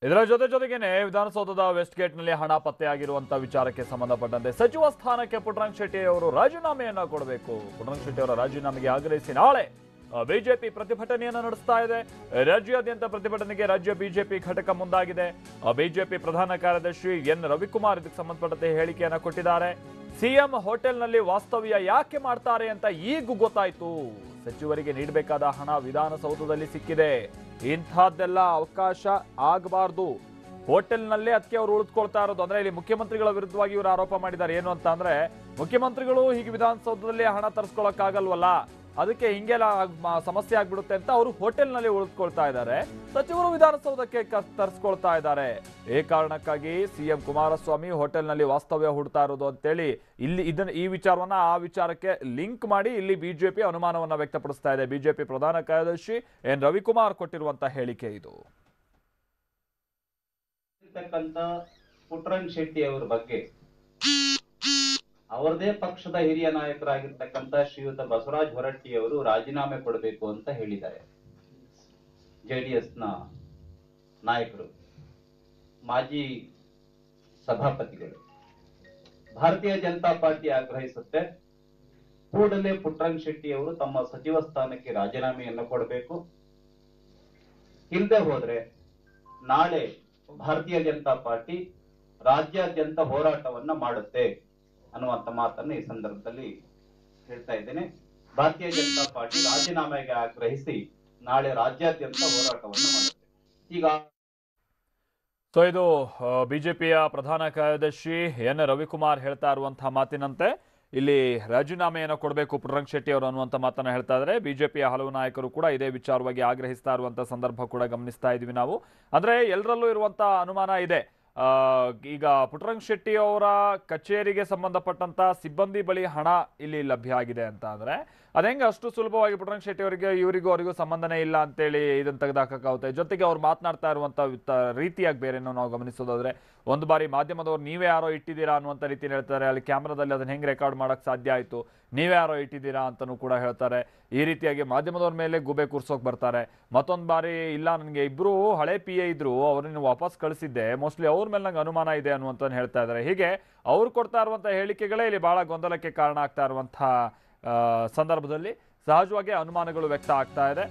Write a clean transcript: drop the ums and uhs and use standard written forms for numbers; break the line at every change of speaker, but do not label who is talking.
ಇದರ ಜೊತೆಗೇನೆ ವಿಧಾನಸೌಧದ ವೆಸ್ಟ್ ಗೇಟ್ನಲ್ಲಿ ಹಣ ಪತ್ತೆಯಾಗಿರುವಂತಹ ವಿಚಾರಕ್ಕೆ ಸಂಬಂಧಪಟ್ಟಂತೆ ಸಚಿವ ಸ್ಥಾನಕ್ಕೆ ಪುಟ್ಟರಂಗ ಶೆಟ್ಟಿ ಅವರು ರಾಜೀನಾಮೆಯನ್ನ ಕೊಡಬೇಕು. ಪುಟ್ಟರಂಗ ಶೆಟ್ಟಿ ಅವರ ರಾಜೀನಾಮೆಗೆ ಆಗ್ರಹಿಸಿ ನಾಳೆ ಬಿಜೆಪಿ ಪ್ರತಿಭಟನೆಯನ್ನು ನಡೆಸ್ತಾ ಇದೆ. ರಾಜ್ಯಾದ್ಯಂತ ಪ್ರತಿಭಟನೆಗೆ ರಾಜ್ಯ ಬಿಜೆಪಿ ಘಟಕ ಮುಂದಾಗಿದೆ. ಬಿಜೆಪಿ ಪ್ರಧಾನ ಕಾರ್ಯದರ್ಶಿ ಎನ್ ರವಿಕುಮಾರ್ ಇದಕ್ಕೆ ಸಂಬಂಧಪಟ್ಟಂತೆ ಹೇಳಿಕೆಯನ್ನ ಕೊಟ್ಟಿದ್ದಾರೆ. ಸಿಎಂ ಹೋಟೆಲ್ನಲ್ಲಿ ವಾಸ್ತವ್ಯ ಯಾಕೆ ಮಾಡ್ತಾರೆ ಅಂತ ಈಗ ಗೊತ್ತಾಯ್ತು. ಸಚಿವರಿಗೆ ನೀಡಬೇಕಾದ ಹಣ ವಿಧಾನಸೌಧದಲ್ಲಿ ಸಿಕ್ಕಿದೆ. ಇಂಥದ್ದೆಲ್ಲ ಅವಕಾಶ ಆಗಬಾರ್ದು. ಹೋಟೆಲ್ನಲ್ಲೇ ಅದಕ್ಕೆ ಅವರು ಉಳಿದುಕೊಳ್ತಾ ಇರೋದು. ಅಂದ್ರೆ ಇಲ್ಲಿ ಮುಖ್ಯಮಂತ್ರಿಗಳ ವಿರುದ್ಧವಾಗಿ ಇವರು ಆರೋಪ ಮಾಡಿದ್ದಾರೆ. ಏನು ಅಂತ ಅಂದ್ರೆ, ಮುಖ್ಯಮಂತ್ರಿಗಳು ಹೀಗೆ ವಿಧಾನಸೌಧದಲ್ಲಿ ಹಣ ತರಿಸ್ಕೊಳಕ್ಕಾಗಲ್ವಲ್ಲ, ಅದಕ್ಕೆ ಹಿಂಗೆಲ್ಲ ಸಮಸ್ಯೆ ಆಗ್ಬಿಡುತ್ತೆ ಅಂತ ಅವರು ಹೋಟೆಲ್ನಲ್ಲಿ ಉಳಿದುಕೊಳ್ತಾ ಇದ್ದಾರೆ. ಸಚಿವರು ವಿಧಾನಸೌಧಕ್ಕೆ ತರಿಸ್ಕೊಳ್ತಾ ಇದ್ದಾರೆ. ಈ ಕಾರಣಕ್ಕಾಗಿ ಸಿಎಂ ಕುಮಾರಸ್ವಾಮಿ ಹೋಟೆಲ್ನಲ್ಲಿ ವಾಸ್ತವ್ಯ ಹೂಡ್ತಾ ಇರೋದು ಅಂತೇಳಿ ಈ ವಿಚಾರವನ್ನ ಆ ವಿಚಾರಕ್ಕೆ ಲಿಂಕ್ ಮಾಡಿ ಇಲ್ಲಿ ಬಿಜೆಪಿ ಅನುಮಾನವನ್ನ ವ್ಯಕ್ತಪಡಿಸ್ತಾ ಇದೆ. ಬಿಜೆಪಿ ಪ್ರಧಾನ ಕಾರ್ಯದರ್ಶಿ ಎನ್ ರವಿಕುಮಾರ್ ಕೊಟ್ಟಿರುವಂತಹ ಹೇಳಿಕೆ ಇದು.
ಪುಟ್ಟರಂಗ ಶೆಟ್ಟಿ ಅವರ ಬಗ್ಗೆ ಅವರದೇ ಪಕ್ಷದ ಹಿರಿಯ ನಾಯಕರಾಗಿರ್ತಕ್ಕಂಥ ಶ್ರೀಯುತ ಬಸವರಾಜ ಹೊರಟ್ಟಿ ಅವರು ರಾಜೀನಾಮೆ ಕೊಡಬೇಕು ಅಂತ ಹೇಳಿದ್ದಾರೆ. ಜೆಡಿಎಸ್ ನ ನಾಯಕರು, ಮಾಜಿ ಸಭಾಪತಿಗಳು. ಭಾರತೀಯ ಜನತಾ ಪಾರ್ಟಿ ಆಗ್ರಹಿಸುತ್ತೆ, ಕೂಡಲೇ ಪುಟ್ಟರಂಗ ಶೆಟ್ಟಿ ಅವರು ತಮ್ಮ ಸಚಿವ ಸ್ಥಾನಕ್ಕೆ ರಾಜೀನಾಮೆಯನ್ನು ಕೊಡಬೇಕು. ಇಲ್ಲದೆ ಹೋದ್ರೆ ನಾಳೆ ಭಾರತೀಯ ಜನತಾ ಪಾರ್ಟಿ ರಾಜ್ಯಾದ್ಯಂತ ಹೋರಾಟವನ್ನ ಮಾಡುತ್ತೆ ಅನ್ನುವಂತ ಮಾತನ್ನು ಈ ಸಂದರ್ಭದಲ್ಲಿ ಹೇಳ್ತಾ ಇದ್ದೇನೆ. ಭಾರತೀಯ ಜನತಾ ಪಾರ್ಟಿ ರಾಜೀನಾಮೆಗೆ ಆಗ್ರಹಿಸಿ ನಾಳೆ ರಾಜ್ಯಾದ್ಯಂತ ಹೋರಾಟವನ್ನು ಮಾಡುತ್ತೆ. ಈಗ
ಇದು ಬಿಜೆಪಿಯ ಪ್ರಧಾನ ಕಾರ್ಯದರ್ಶಿ ಎನ್ ರವಿಕುಮಾರ್ ಹೇಳ್ತಾ ಇರುವಂತಹ ಮಾತಿನಂತೆ ಇಲ್ಲಿ ರಾಜೀನಾಮೆಯನ್ನು ಕೊಡಬೇಕು ಪುಟ್ಟರಂಗ ಶೆಟ್ಟಿ ಅವರು ಅನ್ನುವಂಥ ಮಾತನ್ನ ಹೇಳ್ತಾ ಇದ್ದಾರೆ. ಬಿಜೆಪಿಯ ಹಲವು ನಾಯಕರು ಕೂಡ ಇದೇ ವಿಚಾರವಾಗಿ ಆಗ್ರಹಿಸ್ತಾ ಇರುವಂತಹ ಸಂದರ್ಭ ಕೂಡ ಗಮನಿಸ್ತಾ ಇದ್ವಿ ನಾವು. ಅಂದ್ರೆ ಎಲ್ಲರಲ್ಲೂ ಇರುವಂತಹ ಅನುಮಾನ ಇದೆ. ಈಗ ಪುಟ್ಟರಂಗ ಶೆಟ್ಟಿ ಅವರ ಕಚೇರಿಗೆ ಸಂಬಂಧಪಟ್ಟಂತ ಸಿಬ್ಬಂದಿ ಬಳಿ ಹಣ ಇಲ್ಲಿ ಲಭ್ಯ ಆಗಿದೆ ಅಂತ ಅಂದ್ರೆ ಅದೇಂಗ ಅಷ್ಟು ಸುಲಭವಾಗಿ ಪುಟ್ಟರಂಗ ಶೆಟ್ಟಿ ಅವರಿಗೆ ಅವರಿಗೂ ಸಂಬಂಧನೇ ಇಲ್ಲ ಅಂತೇಳಿ ಇದನ್ನ ತೆಗೆದಾಕಾಗುತ್ತೆ. ಜೊತೆಗೆ ಅವ್ರು ಮಾತನಾಡ್ತಾ ಇರುವಂತ ರೀತಿಯಾಗಿ ಬೇರೆನೋ ನಾವು ಗಮನಿಸೋದಾದ್ರೆ, ಒಂದು ಬಾರಿ ಮಾಧ್ಯಮದವ್ರು ನೀವೇ ಯಾರೋ ಇಟ್ಟಿದ್ದೀರಾ ಅನ್ನುವಂಥ ರೀತಿಯಲ್ಲಿ ಹೇಳ್ತಾರೆ. ಅಲ್ಲಿ ಕ್ಯಾಮ್ರಾದಲ್ಲಿ ಅದನ್ನ ಹೆಂಗೆ ರೆಕಾರ್ಡ್ ಮಾಡಕ್ ಸಾಧ್ಯ ಆಯ್ತು, ನೀವೇ ಯಾರೋ ಇಟ್ಟಿದ್ದೀರಾ ಅಂತನೂ ಕೂಡ ಹೇಳ್ತಾರೆ. ಈ ರೀತಿಯಾಗಿ ಮಾಧ್ಯಮದವ್ರ ಮೇಲೆ ಗುಬೆ ಕೂರ್ಸೋಕ್ ಬರ್ತಾರೆ. ಮತ್ತೊಂದು ಬಾರಿ ಇಲ್ಲ, ನನಗೆ ಇಬ್ರು ಹಳೆ PA ಇದ್ರು, ಅವ್ರನ್ನ ವಾಪಸ್ ಕಳಿಸಿದ್ದೆ, ಮೋಸ್ಟ್ಲಿ ಅವ್ರ ಮೇಲೆ ನಂಗೆ ಅನುಮಾನ ಇದೆ ಅನ್ನುವಂತ ಹೇಳ್ತಾ ಇದ್ದಾರೆ. ಹೀಗೆ ಅವ್ರು ಕೊಡ್ತಾ ಇರುವಂತಹ ಹೇಳಿಕೆಗಳೇ ಇಲ್ಲಿ ಬಹಳ ಗೊಂದಲಕ್ಕೆ ಕಾರಣ ಆಗ್ತಾ ಇರುವಂತಹ ಸಂದರ್ಭದಲ್ಲಿ ಸಹಜವಾಗಿ ಅನುಮಾನಗಳು ವ್ಯಕ್ತ ಆಗ್ತಾ ಇದೆ.